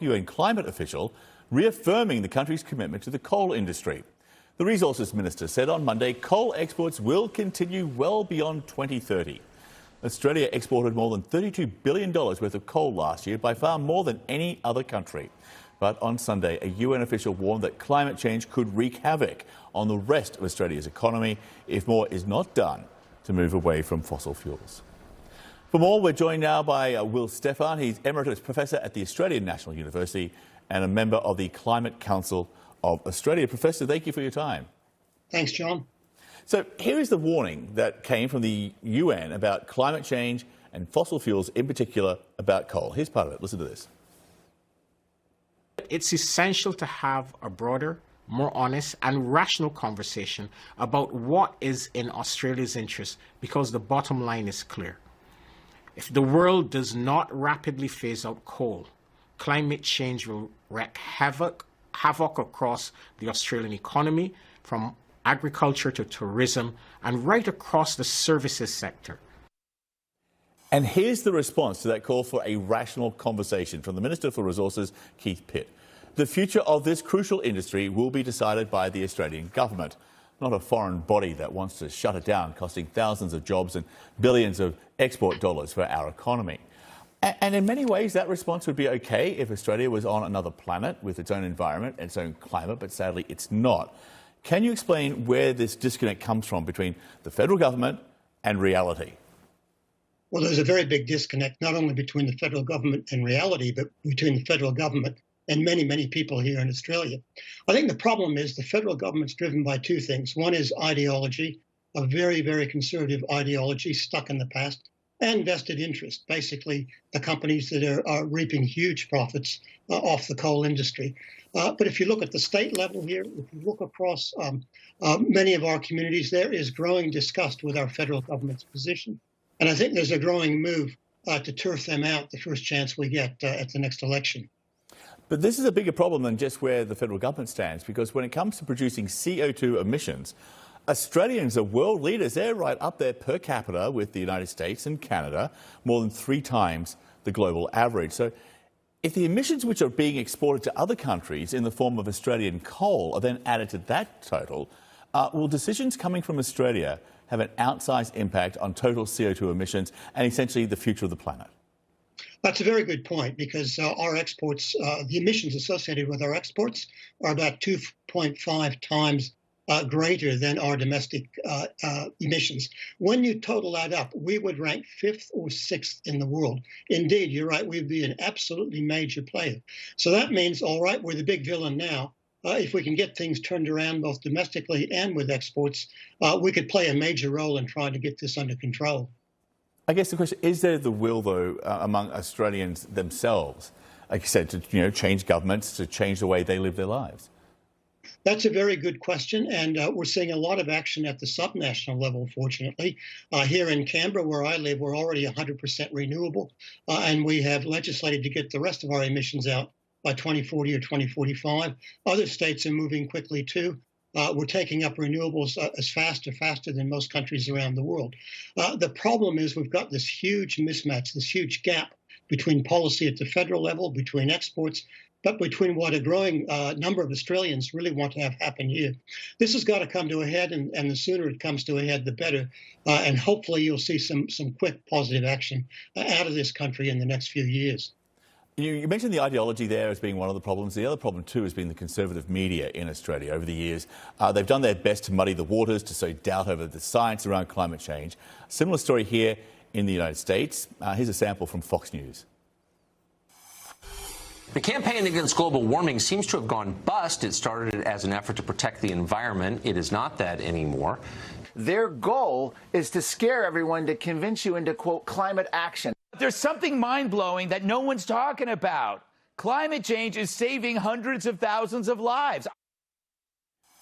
UN climate official reaffirming the country's commitment to the coal industry. The Resources Minister said on Monday coal exports will continue well beyond 2030. Australia exported more than $32 billion worth of coal last year, by far more than any other country. But on Sunday, a UN official warned that climate change could wreak havoc on the rest of Australia's economy if more is not done to move away from fossil fuels. For more, we're joined now by Will Stephan. He's Emeritus Professor at the Australian National University and a member of the Climate Council of Australia. Professor, thank you for your time. Thanks, John. So here is the warning that came from the UN about climate change and fossil fuels, in particular about coal. Here's part of it. Listen to this. It's essential to have a broader, more honest and rational conversation about what is in Australia's interest, because the bottom line is clear. If the world does not rapidly phase out coal, climate change will wreak havoc across the Australian economy, from agriculture to tourism and right across the services sector. And here's the response to that call for a rational conversation from the Minister for Resources, Keith Pitt. The future of this crucial industry will be decided by the Australian government, not a foreign body that wants to shut it down, costing thousands of jobs and billions of export dollars for our economy. And in many ways, that response would be okay if Australia was on another planet with its own environment and its own climate, but sadly it's not. Can you explain where this disconnect comes from between the federal government and reality? Well, there's a very big disconnect, not only between the federal government and reality, but between the federal government and many, many people here in Australia. I think the problem is the federal government's driven by two things. One is ideology, a very, very conservative ideology stuck in the past, and vested interest, basically the companies that are reaping huge profits off the coal industry. But if you look at the state level here, if you look across many of our communities, there is growing disgust with our federal government's position. And I think there's a growing move to turf them out the first chance we get at the next election. But this is a bigger problem than just where the federal government stands, because when it comes to producing CO2 emissions, Australians are world leaders. They're right up there per capita with the United States and Canada, more than 3 times the global average. So if the emissions which are being exported to other countries in the form of Australian coal are then added to that total, will decisions coming from Australia have an outsized impact on total CO2 emissions and essentially the future of the planet? That's a very good point, because our exports, the emissions associated with our exports are about 2.5 times greater than our domestic emissions. When you total that up, we would rank 5th or 6th in the world. Indeed, you're right, we'd be an absolutely major player. So that means, all right, we're the big villain now. If we can get things turned around both domestically and with exports, we could play a major role in trying to get this under control. I guess the question, is there the will, though, among Australians themselves, like you said, to change governments, to change the way they live their lives? That's a very good question, and we're seeing a lot of action at the subnational level, fortunately. Here in Canberra, where I live, we're already 100% renewable, and we have legislated to get the rest of our emissions out by 2040 or 2045. Other states are moving quickly, too. We're taking up renewables faster than most countries around the world. The problem is we've got this huge mismatch, this huge gap between policy at the federal level, between exports, but between what a growing number of Australians really want to have happen here. This has got to come to a head, and the sooner it comes to a head, the better. And hopefully you'll see some quick positive action out of this country in the next few years. You mentioned the ideology there as being one of the problems. The other problem, too, has been the conservative media in Australia over the years. They've done their best to muddy the waters, to sow doubt over the science around climate change. Similar story here in the United States. Here's a sample from Fox News. The campaign against global warming seems to have gone bust. It started as an effort to protect the environment. It is not that anymore. Their goal is to scare everyone, to convince you into, quote, climate action. There's something mind-blowing that no one's talking about. Climate change is saving hundreds of thousands of lives.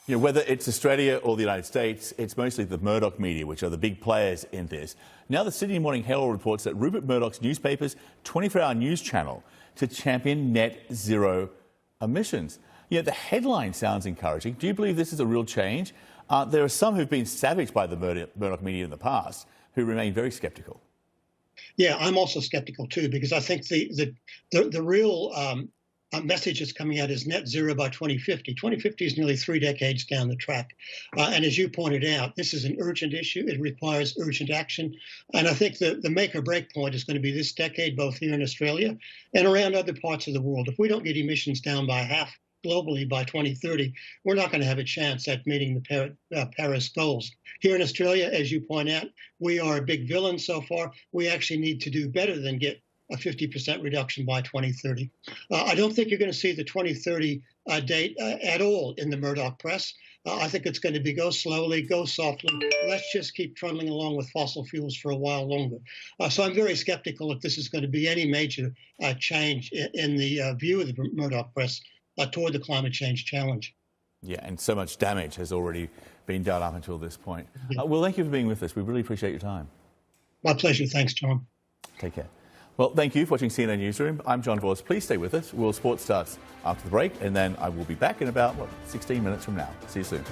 Whether it's Australia or the United States, it's mostly the Murdoch media, which are the big players in this. Now the Sydney Morning Herald reports that Rupert Murdoch's newspaper's 24-hour news channel to champion net zero emissions. The headline sounds encouraging. Do you believe this is a real change? There are some who've been savaged by the Murdoch media in the past who remain very sceptical. Yeah, I'm also skeptical too, because I think the real message that's coming out is net zero by 2050. 2050 is nearly 3 decades down the track. And as you pointed out, this is an urgent issue. It requires urgent action. And I think the make or break point is going to be this decade, both here in Australia and around other parts of the world. If we don't get emissions down by half globally by 2030, we're not going to have a chance at meeting the Paris goals. Here in Australia, as you point out, we are a big villain so far. We actually need to do better than get a 50% reduction by 2030. I don't think you're going to see the 2030 date at all in the Murdoch press. I think it's going to be go slowly, go softly. Let's just keep trundling along with fossil fuels for a while longer. So I'm very skeptical if this is going to be any major change in the view of the Murdoch press toward the climate change challenge. Yeah, and so much damage has already been done up until this point. Well, thank you for being with us. We really appreciate your time. My pleasure. Thanks, Tom. Take care. Well, thank you for watching CNN Newsroom. I'm John Voss. Please stay with us. World Sport starts after the break, and then I will be back in about, 16 minutes from now. See you soon.